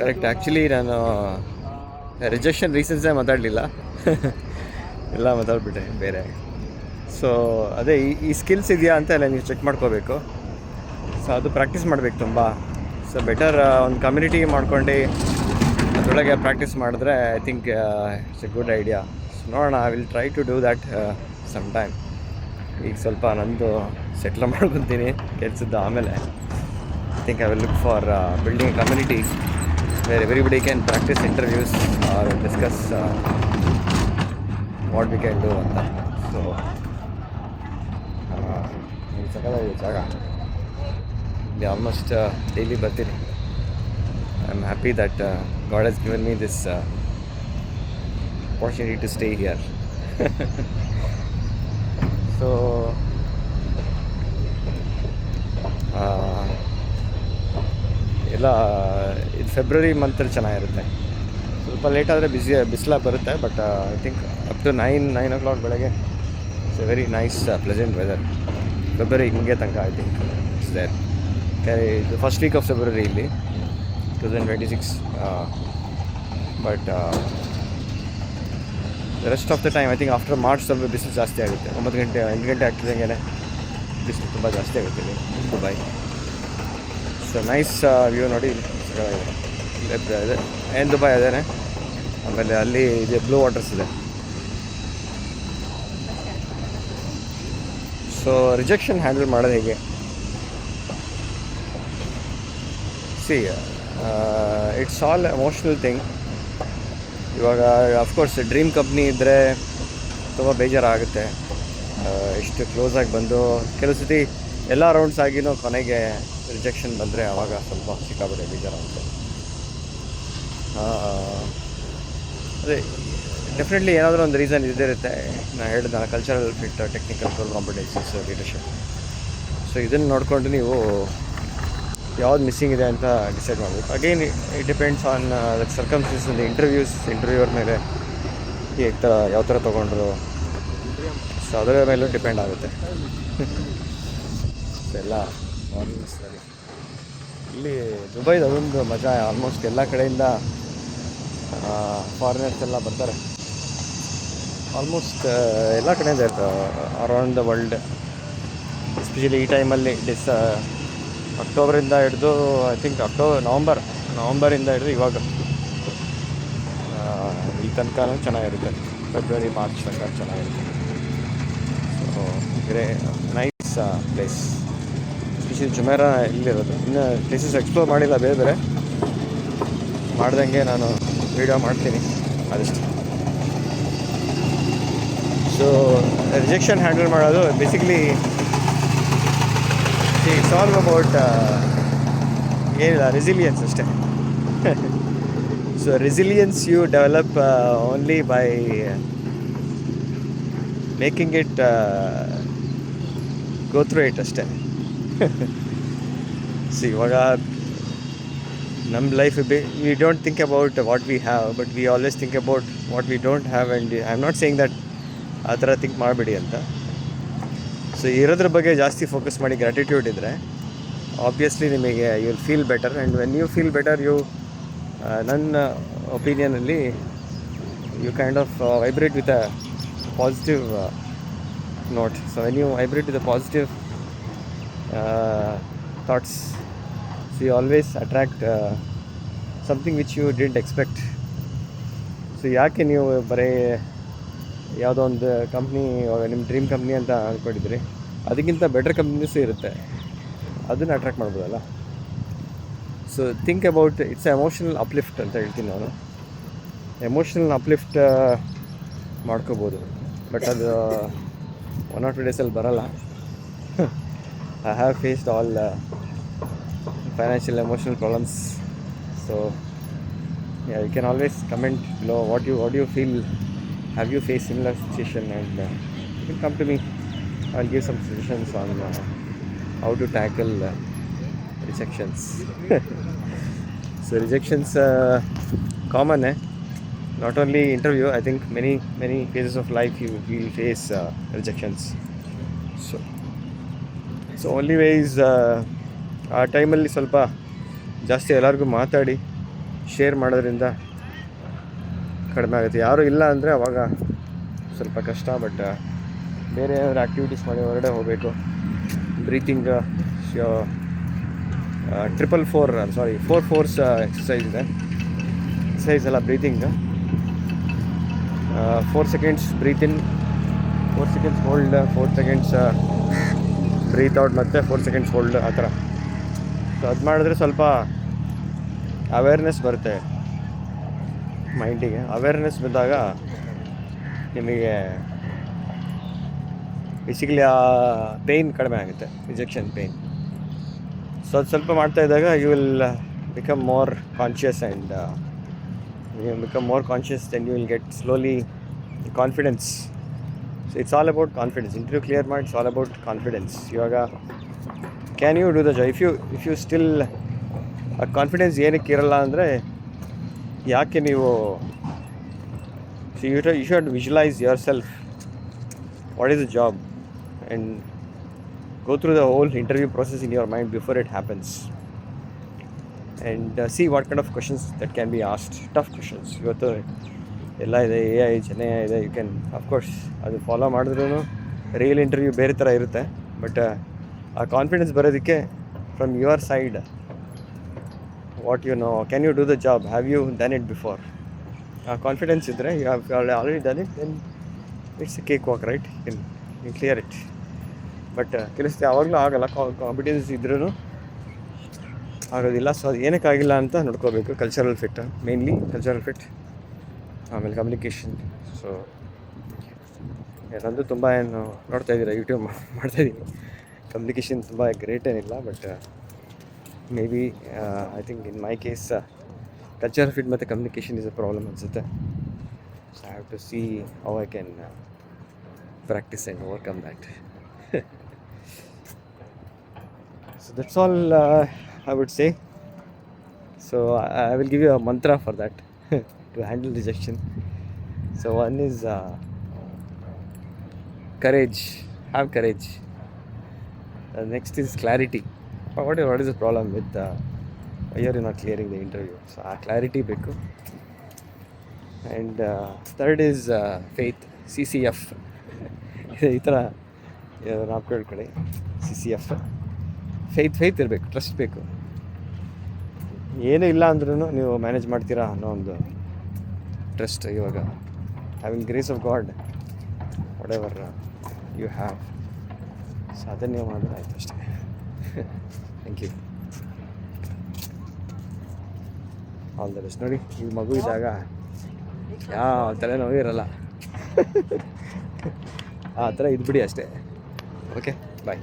Correct. Actually ನಾನು rejection ರೀಸನ್ಸೇ ಮಾತಾಡಲಿಲ್ಲ. ಎಲ್ಲ ಮಾತಾಡ್ಬಿಟ್ಟೆ ಬೇರೆ. ಸೊ ಅದೇ ಈ ಸ್ಕಿಲ್ಸ್ ಇದೆಯಾ ಅಂತ ಎಲ್ಲ ನೀವು ಚೆಕ್ ಮಾಡ್ಕೋಬೇಕು. ಸೊ ಅದು ಪ್ರಾಕ್ಟೀಸ್ ಮಾಡಬೇಕು ತುಂಬ. ಸೊ ಬೆಟರ್ ಒಂದು ಕಮ್ಯುನಿಟಿ ಮಾಡ್ಕೊಂಡು ಅದರೊಳಗೆ ಪ್ರಾಕ್ಟೀಸ್ ಮಾಡಿದ್ರೆ I think it's a good idea. So ನೋಡೋಣ, I will try to do that some time. ಈಗ ಸ್ವಲ್ಪ ನಂದು ಸೆಟ್ಲ್ ಮಾಡ್ಕೊತೀನಿ ಕೆಲಸದ್ದು. ಆಮೇಲೆ I think I will look for building a community where everybody can practice interviews or discuss what we can do ಅಂತ. So ಸಕಲಾಗಿದೆ ಜಾಗ. ಇಲ್ಲಿ ಆಲ್ಮೋಸ್ಟ್ ಡೈಲಿ ಬರ್ತೀನಿ. I am happy that god has given me this opportunity to stay here. So ಎಲ್ಲ ಇದು February ಮಂತಲ್ಲಿ ಚೆನ್ನಾಗಿರುತ್ತೆ. ಸ್ವಲ್ಪ late ಆದರೆ ಬಿಸಿಲಾಗಿ ಬರುತ್ತೆ. But I think up to 9 o'clock ಬೆಳಗ್ಗೆ it's a very nice pleasant weather. February ಹಿಂಗೆ ತನಕ ಐ ಥಿಂಕ್ ಇಟ್ಸ್ ದೇರ್. ಇದು ಫಸ್ಟ್ ವೀಕ್ ಆಫ್ ಫೆಬ್ರವರಿ ಇಲ್ಲಿ 2026. But the rest of the time I think after March ಸ್ವಲ್ಪ ಬಿಸಿಲು ಜಾಸ್ತಿ ಆಗುತ್ತೆ. 9 ಗಂಟೆ 8 ಗಂಟೆ ಆಗ್ತಿದ್ದಂಗೆ ಬಿಸಿಲು ತುಂಬ ಜಾಸ್ತಿ ಆಗುತ್ತೆ ಇಲ್ಲಿ ದುಬೈ. ಸೊ ನೈಸ್ ವ್ಯೂ ನೋಡಿ. ಇದೆ ಏನು ದುಬೈ ಅದೇನೆ. ಆಮೇಲೆ ಅಲ್ಲಿ ಇದೆ ಬ್ಲೂ ವಾಟರ್ಸ್ ಇದೆ. ಸೊ ರಿಜೆಕ್ಷನ್ ಹ್ಯಾಂಡಲ್ ಮಾಡೋದು ಹೇಗೆ? C it's all emotional thing. ಇವಾಗ ಅಫ್ಕೋರ್ಸ್ ಡ್ರೀಮ್ ಕಂಪ್ನಿ ಇದ್ದರೆ ತುಂಬ ಬೇಜಾರಾಗುತ್ತೆ. ಎಷ್ಟು ಕ್ಲೋಸಾಗಿ ಬಂದು ಕೆಲವು ಸತಿ ಎಲ್ಲ ರೌಂಡ್ಸ್ ಆಗಿನೂ ಕೊನೆಗೆ ರಿಜೆಕ್ಷನ್ ಬಂದರೆ ಆವಾಗ ಸ್ವಲ್ಪ ಸಿಕ್ಕಾಬಿಟ್ಟೆ ಬೇಜಾರಾಗುತ್ತೆ. ಅದೇ ಡೆಫಿನೆಟ್ಲಿ ಏನಾದರೂ ಒಂದು ರೀಸನ್ ಇದ್ದೇ ಇರುತ್ತೆ. ನಾನು ಹೇಳಿದ cultural fit, technical role competencies, leadership. So ಇದನ್ನು ನೋಡಿಕೊಂಡು ನೀವು ಯಾವ್ದು ಮಿಸ್ಸಿಂಗ್ ಇದೆ ಅಂತ ಡಿಸೈಡ್ ಮಾಡಬೇಕು. Again it depends on the circumstances. Interviewer ಮೇಲೆ ಯಾವ ಥರ ತೊಗೊಂಡ್ರು, ಸೊ ಅದರ ಮೇಲೂ ಡಿಪೆಂಡ್ ಆಗುತ್ತೆ. ಎಲ್ಲ ಸರಿ. ಇಲ್ಲಿ ದುಬೈದು ಅದೊಂದು ಮಜಾ. ಆಲ್ಮೋಸ್ಟ್ ಎಲ್ಲ ಕಡೆಯಿಂದ ಫಾರಿನರ್ಸ್ ಎಲ್ಲ ಬರ್ತಾರೆ. ಆಲ್ಮೋಸ್ಟ್ ಎಲ್ಲ ಕಡೆಯಿಂದ ಇರ್ತಾರೆ ಅರೌಂಡ್ ದ ವರ್ಲ್ಡ್. ಎಸ್ಪೆಷಲಿ ಈ ಟೈಮಲ್ಲಿ ಅಕ್ಟೋಬರಿಂದ ಹಿಡಿದು ಐ ಥಿಂಕ್ ನವಂಬರಿಂದ ಹಿಡಿದು ಇವಾಗ ಈ ತನಕ ಚೆನ್ನಾಗಿರುತ್ತೆ. ಫೆಬ್ರವರಿ ಮಾರ್ಚ್ ತನಕ ಚೆನ್ನಾಗಿರುತ್ತೆ. So nice place. Especially Jumeirah ಇಲ್ಲಿರೋದು. ಇನ್ನು ಪ್ಲೇಸಸ್ ಎಕ್ಸ್ಪ್ಲೋರ್ ಮಾಡಿಲ್ಲ, ಬೇರೆ ಮಾಡ್ದಂಗೆ ನಾನು ವೀಡಿಯೋ ಮಾಡ್ತೀನಿ ಆದಷ್ಟು. ಸೊ ರಿಜೆಕ್ಷನ್ ಹ್ಯಾಂಡಲ್ ಮಾಡೋದು ಬೇಸಿಕಲಿ ಇಟ್ಸ್ ಆಲ್ ಅಬೌಟ್ ಏನಿಲ್ಲ, ರೆಸಿಲಿಯನ್ಸ್ ಅಷ್ಟೇ. So resilience you develop only by making it go through it ಅಷ್ಟೇ. ಸೊ ಇವಾಗ ನಮ್ಮ life we don't think about what we have, but we always think about what we don't have. And I am not saying that ಆ ಥರ think ಮಾಡಬೇಡಿ ಅಂತ. So ಇರೋದ್ರ ಬಗ್ಗೆ ಜಾಸ್ತಿ focus ಮಾಡಿ ಗ್ರ್ಯಾಟಿಟ್ಯೂಡ್ ಇದ್ದರೆ ಆಬ್ವಿಯಸ್ಲಿ ನಿಮಗೆ you will feel better. And when you feel better ನನ್ನ ಒಪಿನಿಯನಲ್ಲಿ you kind of vibrate with a positive note. So when you vibrate with a positive thoughts, so you always attract something which you didn't expect. So ಯಾಕೆ ನೀವು ಬರೀ ಯಾವುದೋ ಒಂದು company, ಇವಾಗ ನಿಮ್ಮ dream company ಅಂತ ಅಂದ್ಕೊಂಡಿದ್ರಿ, ಅದಕ್ಕಿಂತ ಬೆಟರ್ ಕಂಪ್ನೀಸು ಇರುತ್ತೆ, ಅದನ್ನು ಅಟ್ರ್ಯಾಕ್ಟ್ ಮಾಡ್ಬೋದಲ್ಲ. So think about it's emotional uplift ಅಂತ ಹೇಳ್ತೀನಿ ನಾನು. ಎಮೋಷನಲ್ ಅಪ್ಲಿಫ್ಟ್ ಮಾಡ್ಕೋಬೋದು, ಬಟ್ ಅದು 1 or 2 ಡೇಸಲ್ಲಿ ಬರೋಲ್ಲ. I have faced all financial emotional problems. So yeah, you can always comment below what you feel. Have you faced similar situation? And you can come to me. I'll give some suggestions on how to tackle rejections. So rejections common, not only interview. I think many phases of life you will face rejections. So only way is ಆ ಟೈಮಲ್ಲಿ ಸ್ವಲ್ಪ ಜಾಸ್ತಿ ಎಲ್ಲರಿಗೂ ಮಾತಾಡಿ share ಮಾಡೋದ್ರಿಂದ ಕಡಿಮೆ ಆಗುತ್ತೆ. ಯಾರೂ ಇಲ್ಲ ಅಂದರೆ ಅವಾಗ ಸ್ವಲ್ಪ ಕಷ್ಟ. ಬಟ್ ಬೇರೆ ಏನಾದರೂ ಆ್ಯಕ್ಟಿವಿಟೀಸ್ ಮಾಡಿ ಹೊರಗಡೆ ಹೋಗಬೇಕು. ಬ್ರೀತಿಂಗ್ 4 ಎಕ್ಸಸೈಸ್ ಇದೆ. ಎಕ್ಸಸೈಸ್ ಎಲ್ಲ breathing. 4 seconds breathe in, 4 seconds hold, 4 seconds breathe out, ಮತ್ತು 4 seconds ಹೋಲ್ಡ್, ಆ ಥರ. ಸೊ ಅದು ಮಾಡಿದ್ರೆ ಸ್ವಲ್ಪ ಅವೇರ್ನೆಸ್ ಬರುತ್ತೆ ಮೈಂಡಿಗೆ. ಅವೇರ್ನೆಸ್ ಬಂದಾಗ ನಿಮಗೆ ಬೇಸಿಕಲಿ ಆ ಪೇಯ್ನ್ ಕಡಿಮೆ ಆಗುತ್ತೆ, ರಿಜೆಕ್ಷನ್ ಪೇಯ್ನ್. ಸೊ ಅದು ಸ್ವಲ್ಪ ಮಾಡ್ತಾ ಇದ್ದಾಗ you will become more conscious, and you become more conscious, then you will get slowly confidence. So it's all about confidence. Interview clear mind, it's all about confidence. Yoga, can you do the job? If you still confidence ಏನಕ್ಕೆ ಇರಲ್ಲ ಅಂದರೆ, ಯಾಕೆ ನೀವು you should visualise yourself, what is the job, and go through the whole interview process in your mind before it happens. And see what kind of questions that can be asked. Tough questions. ಇವತ್ತು ಎಲ್ಲ ಇದೆ, AI ಜನ ಇದೆ, you can of course ಅದು follow ಮಾಡಿದ್ರೂ real interview ಬೇರೆ ಥರ ಇರುತ್ತೆ. ಬಟ್ ಆ ಕಾನ್ಫಿಡೆನ್ಸ್ ಬರೋದಕ್ಕೆ from your side, what you know, can you do the job, have you done it before. ಆ ಕಾನ್ಫಿಡೆನ್ಸ್ ಇದ್ದರೆ, you have already done it, then it's a cake walk, right, you clear it. But ಕೆಲಸ ಯಾವಾಗಲೂ ಆಗಲ್ಲ, competence ಇದ್ರೂ ಆಗೋದಿಲ್ಲ. So ಅದು ಏನಕ್ಕಾಗಿಲ್ಲ ಅಂತ ನೋಡ್ಕೋಬೇಕು. Cultural fit, mainly cultural fit, ಆಮೇಲೆ ಕಮ್ಯುನಿಕೇಷನ್. ಸೊ ನಂದು ತುಂಬ ಏನು ನೋಡ್ತಾ ಇದ್ದೀರಾ, ಯೂಟ್ಯೂಬ್ ಮಾಡ್ತಾಯಿದ್ದೀನಿ. ಕಮ್ಯುನಿಕೇಷನ್ ತುಂಬ ಗ್ರೇಟ್ ಏನಿಲ್ಲ, but maybe I think in my case cultural fit ಮತ್ತು ಕಮ್ಯುನಿಕೇಷನ್ ಇಸ್ ಅ ಪ್ರಾಬ್ಲಮ್ ಅನಿಸುತ್ತೆ. So I have to see how I can practise and overcome that. So that's all I would say. So I will give you a mantra for that to handle rejection. So one is courage. Have courage. Next is clarity. What is the problem with why are you not clearing the interview? So clarity ಬೇಕು. And third is faith. CCF. ಈ ಥರ ನಾಪ್ಕೊಳ್ಕೊಳ್ಳಿ. CCF. Faith ಇರಬೇಕು, trust ಬೇಕು. ಏನೂ ಇಲ್ಲ ಅಂದ್ರೂ ನೀವು manage ಮಾಡ್ತೀರಾ ಅನ್ನೋ ಒಂದು ಟ್ರಸ್ಟ್. ಇವಾಗ having grace of God, whatever you have, so ಅದನ್ನು ನೀವು ಮಾಡಿದ್ರೆ ಆಯ್ತು ಅಷ್ಟೇ. Thank you. All the best. ನೋಡಿ, ಈ ಮಗು ಇದ್ದಾಗ ಯಾವ ತಲೆನೋವು ಇರಲ್ಲ. ಆ ಥರ ಇದ್ಬಿಡಿ ಅಷ್ಟೇ. ಓಕೆ, ಬಾಯ್.